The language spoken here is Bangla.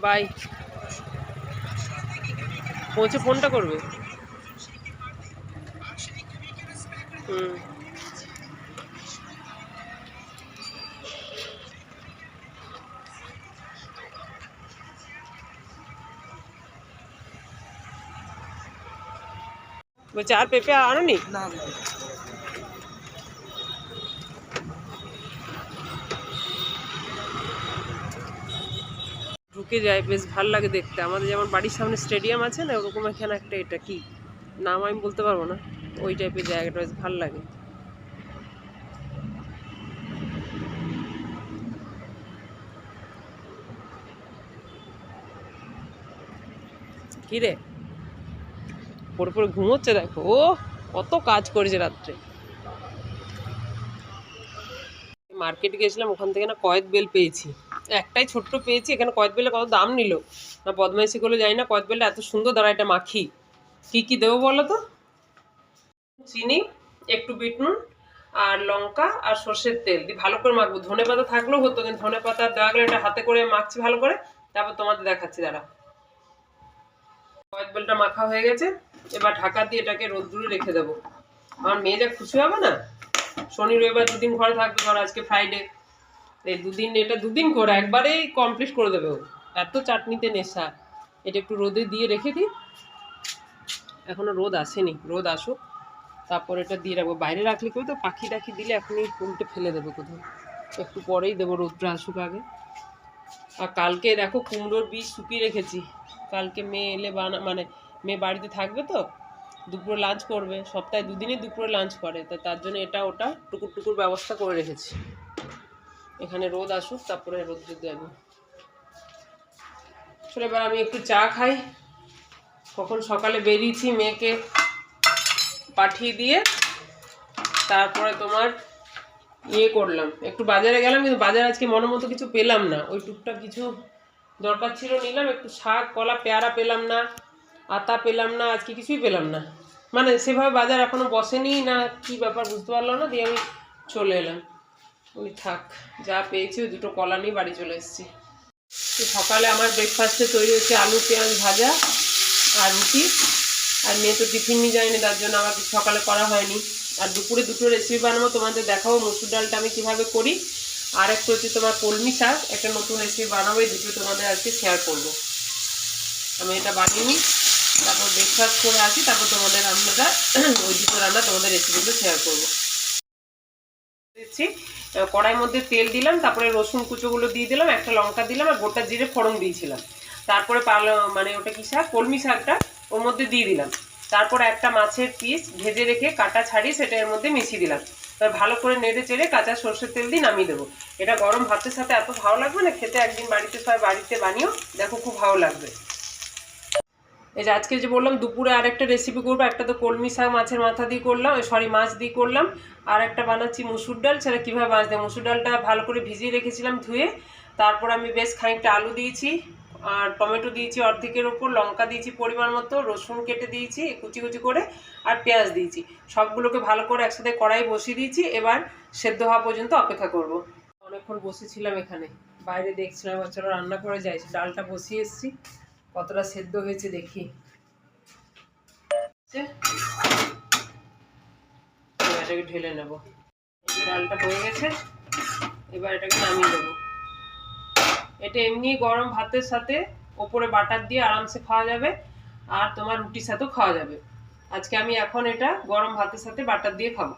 বাই। পৌঁছে ফোনটা করবে। হুম। বলছে আর পেঁপে আনোনি? না ঢুকে যায়, বেশ ভালো লাগে দেখতে। আমাদের যেমন বাড়ির সামনে স্টেডিয়াম আছে না, ওরকম এখানে একটা, এটা কি নাম আমি বলতে পারবো না, ওই টাইপের জায়গাটা বেশ ভালো লাগে। কিরে পরে পরে ঘুমোচ্ছে, দেখো ও কত কাজ করেছে রাত্রে। মার্কেটে গেছিলাম, ওখান থেকে না কয়েদ বেল পেয়েছি, একটাই ছোট্ট পেয়েছি। এখানে কয়েদ বেলে কত দাম নিল না, বদমাইশি করলে যাই না। কয়েদ বেলটা এত সুন্দর, দাঁড়া এটা মাখি। কি কি দেবো বলো তো? চিনি, একটু বিট নুন, আর লঙ্কা আর সর্ষের তেল দিয়ে ভালো করে মাখবো। ধনে পাতা থাকলেও হতো, কিন্তু ধনে পাতা দেওয়া গেলে এটা হাতে করে মাখছি ভালো করে, তারপর তোমাদের দেখাচ্ছি। দাঁড়া, কয়েদ বেলটা মাখা হয়ে গেছে, এবার ঢাকা দিয়ে এটাকে রোদ্দুরে রেখে দেবো। আমার মেয়ে যা খুশি হবে না। শনি রবিবার দুদিন ঘরে থাকবে, ধর আজকে ফ্রাইডে, এই দুদিন, এটা দুদিন করে একবারেই কমপ্লিট করে দেবে ও। এত চাটনিতে নেশা। এটা একটু রোদে দিয়ে রেখে দিই, এখনো রোদ আসেনি, রোদ আসুক তারপর এটা দিয়ে রাখবো। বাইরে রাখলে কেউ তো পাখি টাখি দিলে এখনই উল্টে ফেলে দেবো কোথাও, একটু পরেই দেবো, রোদটা আসুক আগে। আর কালকে দেখো কুমড়োর বীজ শুকিয়ে রেখেছি, কালকে মেয়ে এলে মানে মেয়ে বাড়িতে থাকবে তো, দুপুরে লাঞ্চ করবে, সপ্তাহে দুদিনই দুপুরে লাঞ্চ করে, তো তার জন্য এটা ওটা টুকুর টুকুর ব্যবস্থা করে রেখেছি। এখানে রোদ আসুক তারপরে রোদ দেবো। চলো এবার আমি একটু চা খাই। কখন সকালে বেরিয়েছি মেয়েকে পাঠিয়ে দিয়ে, তারপরে তোমার করলাম, একটু বাজারে গেলাম, কিন্তু বাজারে আজকে মনের মতো কিছু পেলাম না। ওই টুকটাক কিছু দরকার ছিল নিলাম, একটু শাক, কলা, পেয়ারা পেলাম না, আতা পেলাম না, আজকে কিছুই পেলাম না। মানে সেভাবে বাজার এখনো বসেনি না, কি ব্যাপার বুঝতে পারলাম না, দিয়ে আমি চলে এলাম। ওই থাক, যা পেয়েছি ওই দুটো কলা নিয়ে বাড়ি চলে এসেছি। তো সকালে আমার ব্রেকফাস্টে তৈরি হচ্ছে আলু পেঁয়াজ ভাজা আর রুটি। আর মেয়ে তো টিফিন নিয়ে যায়নি, তার জন্য আমার কিছু সকালে করা হয়নি। আর দুপুরে দুটো রেসিপি বানাবো, তোমাদের দেখাবো মসুর ডালটা আমি কীভাবে করি, আর একটা হচ্ছে তোমার কলমি শাক, একটা নতুন রেসিপি বানাবো। এই দুটো তোমাদের আজকে শেয়ার করবো। আমি এটা বানিয়ে নিই, তারপর ব্রেকফাস্ট করে আসি, তারপর তোমাদের রান্নাটা ওই দুটো রান্না তোমাদের রেসিপিগুলো শেয়ার করবো। দিচ্ছি কড়াইয়ের মধ্যে তেল দিলাম, তারপরে রসুন কুচোগুলো দিয়ে দিলাম, একটা লঙ্কা দিলাম, আর গোটা জিরে ফোড়ন দিয়েছিলাম। তারপরে মানে ওটা কি শাক, কলমি শাকটা ওর মধ্যে দিয়ে দিলাম। তারপরে একটা মাছের পিস ভেজে রেখে কাটা ছাড়িয়ে সেটা এর মধ্যে মিশিয়ে দিলাম। এবার ভালো করে নেড়ে চেড়ে কাঁচা সর্ষের তেল দিয়ে নামিয়ে দেবো। এটা গরম ভাতের সাথে এত ভালো লাগবে না খেতে, একদিন বাড়িতে সবাই বাড়িতে বানিও, দেখো খুব ভালো লাগবে। এই যে আজকে যে বললাম দুপুরে আরেকটা রেসিপি করবো, একটা তো কলমি শাক মাছের মাথা দিয়ে করলাম, সরি মাছ দিয়ে করলাম, আর একটা বানাচ্ছি মুসুর ডাল। সেটা কীভাবে মাছ দেয়, মুসুর ডালটা ভালো করে ভিজিয়ে রেখেছিলাম ধুয়ে, তারপর আমি বেশ খানিকটা আলু দিয়েছি, আর টমেটো দিয়েছি অর্ধেকের ওপর, লঙ্কা দিয়েছি পরিমাণ মতো, রসুন কেটে দিয়েছি কুচি কুচি করে, আর পেঁয়াজ দিয়েছি। সবগুলোকে ভালো করে একসাথে কড়াই বসিয়ে দিয়েছি, এবার সেদ্ধ হওয়া পর্যন্ত অপেক্ষা করব। অনেকক্ষণ বসেছিলাম এখানে, বাইরে দেখছিলাম, চলো রান্না করে যাই। ডালটা বসিয়ে এসেছি, কতটা সেদ্ধ হয়েছে দেখি। এটাকে ঢেলে নেব, ডালটা হয়ে গেছে, এবার এটাকে নামিয়ে দেবো। এটা এমনি গরম ভাতের সাথে ওপরে বাটার দিয়ে আরামসে খাওয়া যাবে, আর তোমার রুটির সাথেও খাওয়া যাবে। আজকে আমি এখন এটা গরম ভাতের সাথে বাটার দিয়ে খাবো।